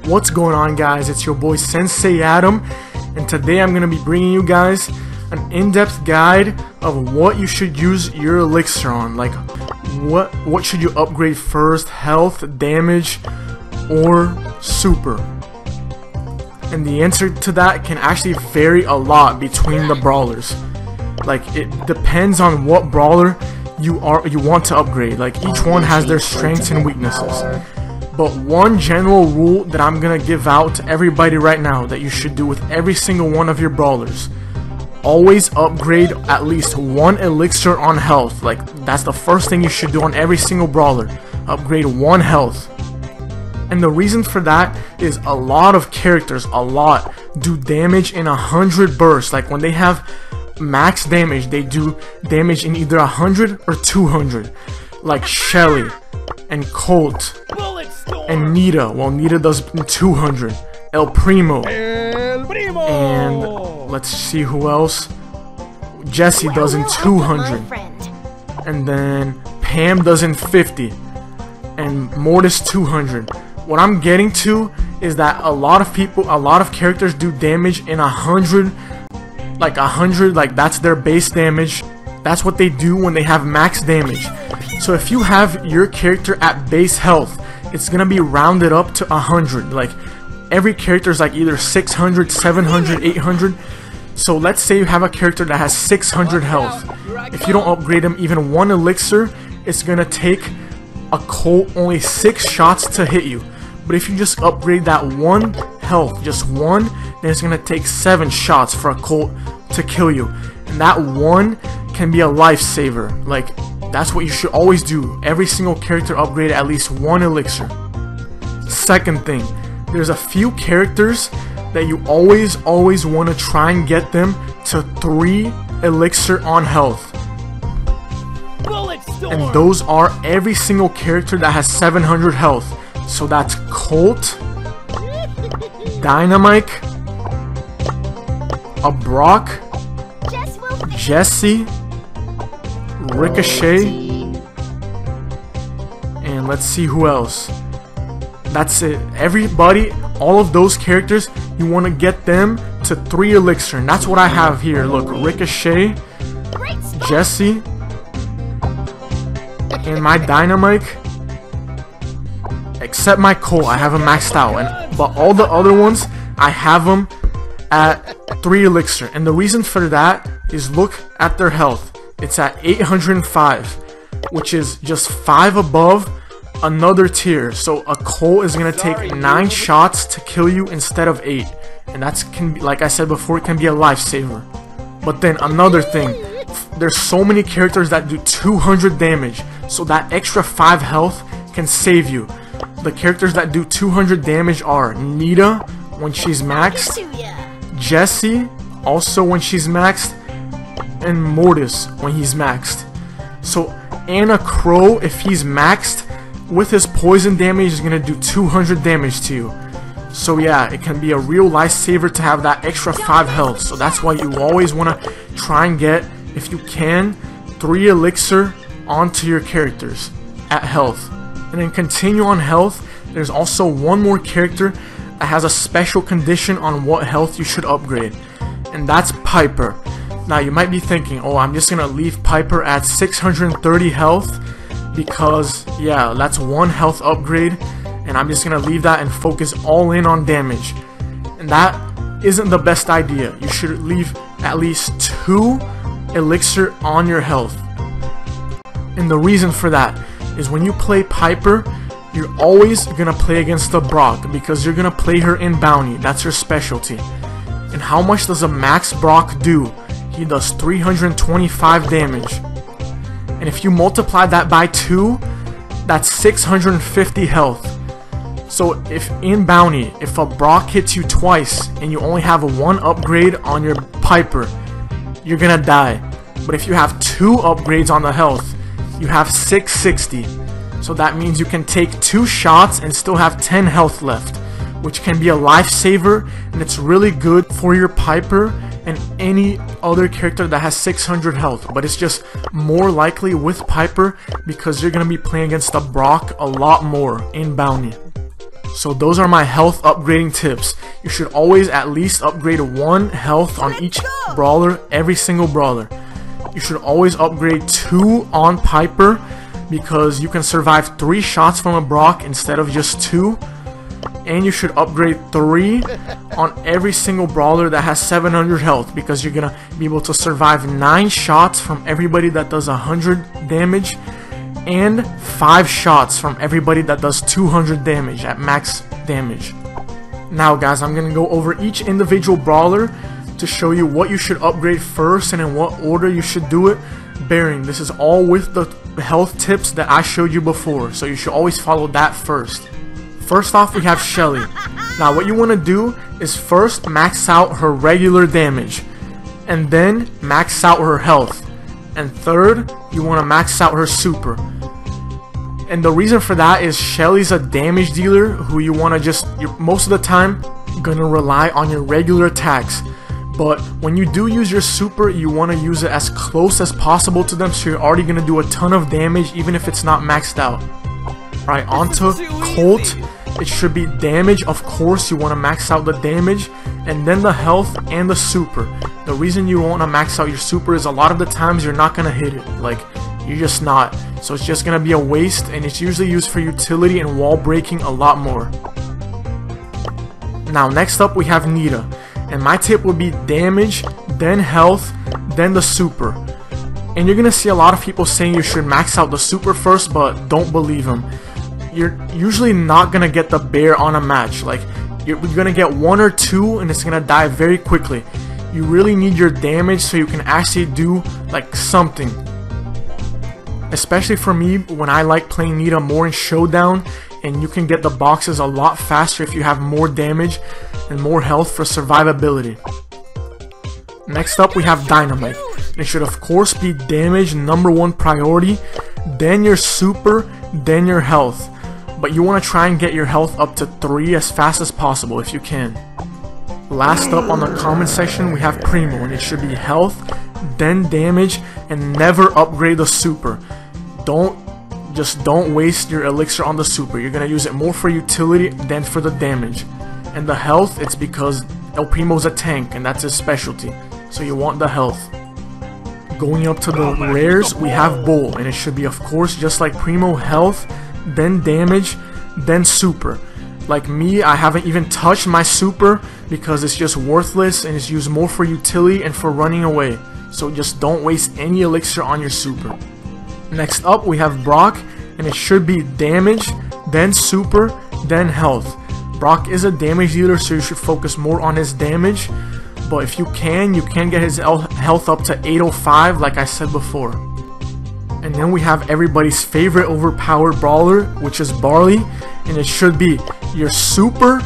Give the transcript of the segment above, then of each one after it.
What's going on, guys? It's your boy Sensei Adam, and today I'm going to be bringing you guys an in-depth guide of what you should use your elixir on. Like, what should you upgrade first, health, damage, or super? And the answer to that can actually vary a lot between the brawlers. Like, it depends on what brawler you want to upgrade. Like, each one has their strengths and weaknesses. But one general rule that I'm gonna give out to everybody right now that you should do with every single one of your brawlers: always upgrade at least one elixir on health. Like, that's the first thing you should do on every single brawler. Upgrade one health. And the reason for that is a lot of characters, do damage in 100 bursts. Like, when they have max damage, they do damage in either 100 or 200. Like Shelley and Colt and Neeta. Well, Neeta does 200. El Primo. And let's see who else. Jessie does in 200. And then Pam does in 50. And Mortis 200. What I'm getting to is that a lot of characters do damage in 100. Like 100, like that's their base damage. That's what they do when they have max damage. So if you have your character at base health, it's gonna be rounded up to 100. Like, every character is like either 600, 700, 800. So let's say you have a character that has 600 health. If you don't upgrade him even one elixir, it's gonna take a Colt only 6 shots to hit you. But if you just upgrade that one health, just one, then it's gonna take 7 shots for a Colt to kill you. And that one can be a lifesaver. Like, that's what you should always do. Every single character upgrade at least one elixir. Second thing, there's a few characters that you always want to try and get them to 3 elixir on health. And those are every single character that has 700 health. So that's Colt, Dynamite, a Brock, Jessie, Ricochet, and let's see who else. That's it. Everybody, all of those characters, you want to get them to 3 elixir, and that's what I have here. Look, Ricochet, Jessie, and my Dynamite. Except my Colt, I have him maxed out, but all the other ones, I have them at 3 elixir. And the reason for that is, look at their health. It's at 805, which is just 5 above another tier. So a Colt is gonna take 9 shots to kill you instead of 8, and can be, like I said before, it can be a lifesaver. But then another thing, there's so many characters that do 200 damage, so that extra 5 health can save you. The characters that do 200 damage are Neeta when she's maxed, Jessie also when she's maxed, and Mortis when he's maxed. So, and a Crow, if he's maxed, with his poison damage is gonna do 200 damage to you. So yeah, it can be a real lifesaver to have that extra 5 health. So that's why you always wanna try and get, if you can, 3 elixir onto your characters at health. And then continue on health. There's also one more character that has a special condition on what health you should upgrade, and that's Piper. Now you might be thinking, oh, I'm just gonna leave Piper at 630 health because, yeah, that's 1 health upgrade, and I'm just gonna leave that and focus all in on damage. And that isn't the best idea. You should leave at least 2 elixir on your health. And the reason for that is, when you play Piper, you're always gonna play against the Brock because you're gonna play her in bounty. That's her specialty. And how much does a max Brock do? He does 325 damage. And if you multiply that by 2, that's 650 health. So if in bounty, if a Brock hits you twice and you only have 1 upgrade on your Piper, you're gonna die. But if you have 2 upgrades on the health, you have 660. So that means you can take 2 shots and still have 10 health left, which can be a lifesaver, and it's really good for your Piper and any other character that has 600 health. But it's just more likely with Piper because you're going to be playing against the Brock a lot more in bounty. So those are my health upgrading tips. You should always at least upgrade 1 health on each brawler, every single brawler. You should always upgrade 2 on Piper because you can survive 3 shots from a Brock instead of just 2. And you should upgrade 3 on every single brawler that has 700 health because you're gonna be able to survive 9 shots from everybody that does 100 damage and 5 shots from everybody that does 200 damage at max damage. Now guys, I'm gonna go over each individual brawler to show you what you should upgrade first and in what order you should do it. Bearing, this is all with the health tips that I showed you before, so you should always follow that first. First off, we have Shelley. Now what you want to do is first max out her regular damage, and then max out her health, and third, you want to max out her super. And the reason for that is Shelley's a damage dealer who you want to just, you're most of the time gonna rely on your regular attacks. But when you do use your super, you want to use it as close as possible to them, so you're already gonna do a ton of damage even if it's not maxed out. Right, onto Colt. It should be damage, of course. You want to max out the damage, and then the health and the super. The reason you want to max out your super is a lot of the times you're not gonna hit it, like you're just not, so it's just gonna be a waste, and it's usually used for utility and wall breaking a lot more. Now next up we have Neeta, and my tip would be damage, then health, then the super. And you're gonna see a lot of people saying you should max out the super first, but don't believe them. You're usually not gonna get the bear on a match. Like, you're gonna get 1 or 2 and it's gonna die very quickly. You really need your damage so you can actually do like something. Especially for me, when I like playing Neeta more in Showdown, and you can get the boxes a lot faster if you have more damage and more health for survivability. Next up we have Dynamite. It should of course be damage #1 priority, then your super, then your health. But you want to try and get your health up to 3 as fast as possible if you can. Last up on the comment section we have Primo, and it should be health, then damage, and never upgrade the super. Don't waste your elixir on the super. You're gonna use it more for utility than for the damage. And the health, it's because El Primo's a tank and that's his specialty, so you want the health. Going up to the rares, we have Beau, and it should be of course just like Primo, health, then damage, then super. Like me, I haven't even touched my super because it's just worthless and it's used more for utility and for running away. So just don't waste any elixir on your super. Next up we have Brock, and it should be damage, then super, then health. Brock is a damage dealer, so you should focus more on his damage. But if you can get his health up to 805 like I said before. And then we have everybody's favorite overpowered brawler, which is Barley, and it should be your super,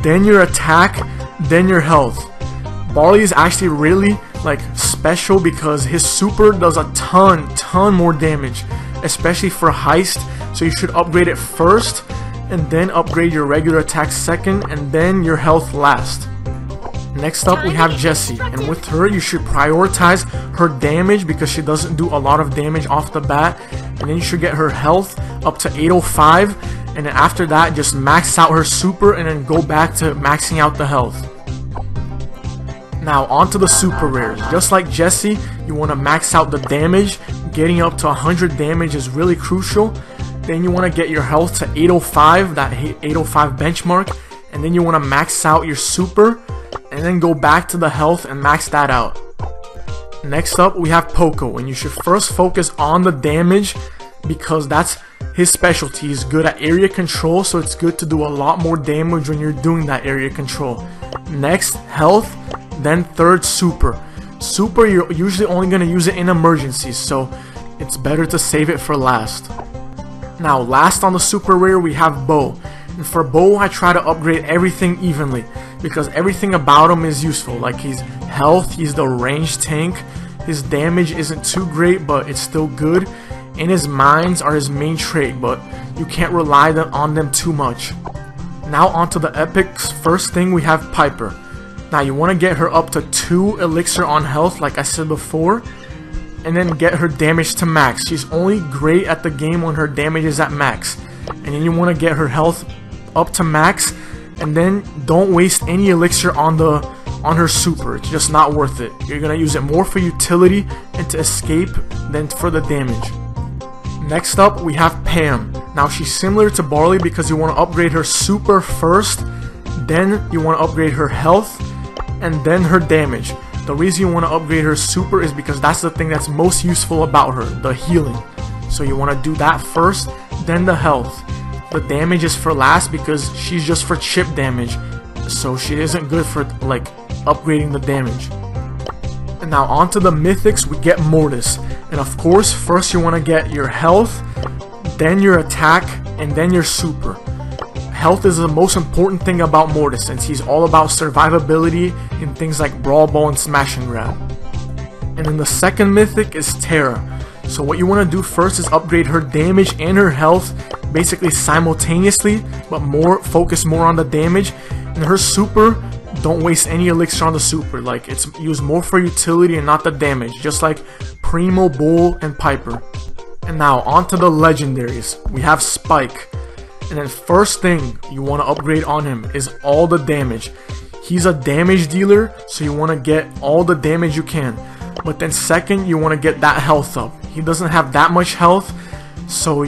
then your attack, then your health. Barley is actually really like special because his super does a ton more damage, especially for heist, so you should upgrade it first and then upgrade your regular attack second and then your health last. Next up we have Jessie, and with her you should prioritize her damage because she doesn't do a lot of damage off the bat, and then you should get her health up to 805, and then after that just max out her super and then go back to maxing out the health. Now onto the super rares. Just like Jessie, you want to max out the damage. Getting up to 100 damage is really crucial. Then you want to get your health to 805, that 805 benchmark, and then you want to max out your super and then go back to the health and max that out. Next up we have Poco, and you should first focus on the damage because that's his specialty. He's good at area control, so it's good to do a lot more damage when you're doing that area control. Next, health, then third, super. Super, you're usually only going to use it in emergencies, so it's better to save it for last. Now last on the super rare we have Beau. And for Beau, I try to upgrade everything evenly because everything about him is useful. Like his health, he's the ranged tank, his damage isn't too great but it's still good, and his mines are his main trait, but you can't rely on them too much. Now onto the epics. First thing we have Piper. Now you want to get her up to 2 elixir on health like I said before, and then get her damage to max. She's only great at the game when her damage is at max, and then you want to get her health up to max, and then don't waste any elixir on her super. It's just not worth it. You're gonna use it more for utility and to escape than for the damage. Next up, we have Pam. Now she's similar to Barley because you want to upgrade her super first, then you want to upgrade her health, and then her damage. The reason you want to upgrade her super is because that's the thing that's most useful about her, the healing. So you want to do that first, then the health. The damage is for last because she's just for chip damage, so she isn't good for like upgrading the damage. And now onto the mythics, we get Mortis. And of course, first you want to get your health, then your attack, and then your super. Health is the most important thing about Mortis, since he's all about survivability in things like Brawl Ball and Smash and Grab. And then the second mythic is Terra. So what you want to do first is upgrade her damage and her health basically simultaneously, but focus more on the damage. And her super, don't waste any elixir on the super. Like, it's used more for utility and not the damage, just like Primo, Bull, and Piper. And now onto the legendaries. We have Spike. And then first thing you want to upgrade on him is all the damage. He's a damage dealer, so you want to get all the damage you can. But then second, you want to get that health up. He doesn't have that much health, so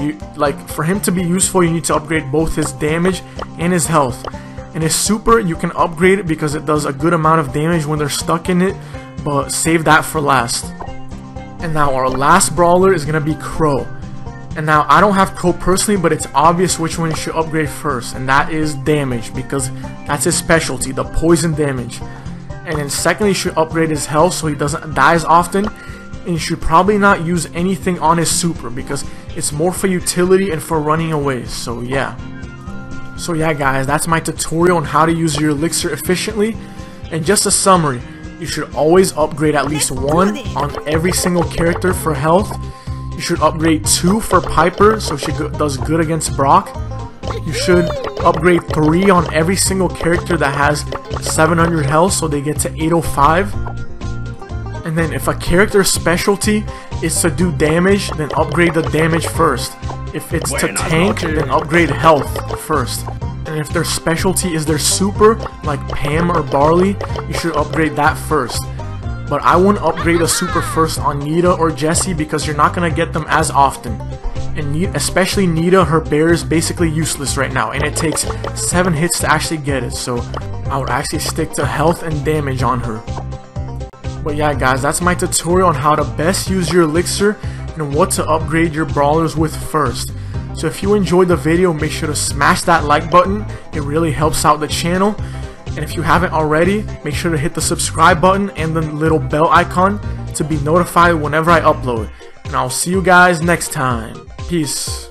for him to be useful, you need to upgrade both his damage and his health. And his super, you can upgrade it because it does a good amount of damage when they're stuck in it, but save that for last. And now our last brawler is going to be Crow. And now I don't have Crow personally, but it's obvious which one you should upgrade first, and that is damage, because that's his specialty, the poison damage. And then secondly, you should upgrade his health so he doesn't die as often, and you should probably not use anything on his super because it's more for utility and for running away. So yeah guys, that's my tutorial on how to use your elixir efficiently. And just a summary, you should always upgrade at least 1 on every single character for health. You should upgrade 2 for Piper so she does good against Brock. You should upgrade 3 on every single character that has 700 health so they get to 805. And then if a character's specialty is to do damage, then upgrade the damage first. If it's to tank, then upgrade health first. And if their specialty is their super, like Pam or Barley, you should upgrade that first. But I wouldn't upgrade a super first on Neeta or Jessie because you're not going to get them as often. And especially Neeta, her bear is basically useless right now, and it takes 7 hits to actually get it, so I would actually stick to health and damage on her. But yeah guys, that's my tutorial on how to best use your elixir and what to upgrade your brawlers with first. So if you enjoyed the video, make sure to smash that like button, it really helps out the channel. And if you haven't already, make sure to hit the subscribe button and the little bell icon to be notified whenever I upload. And I'll see you guys next time. Peace.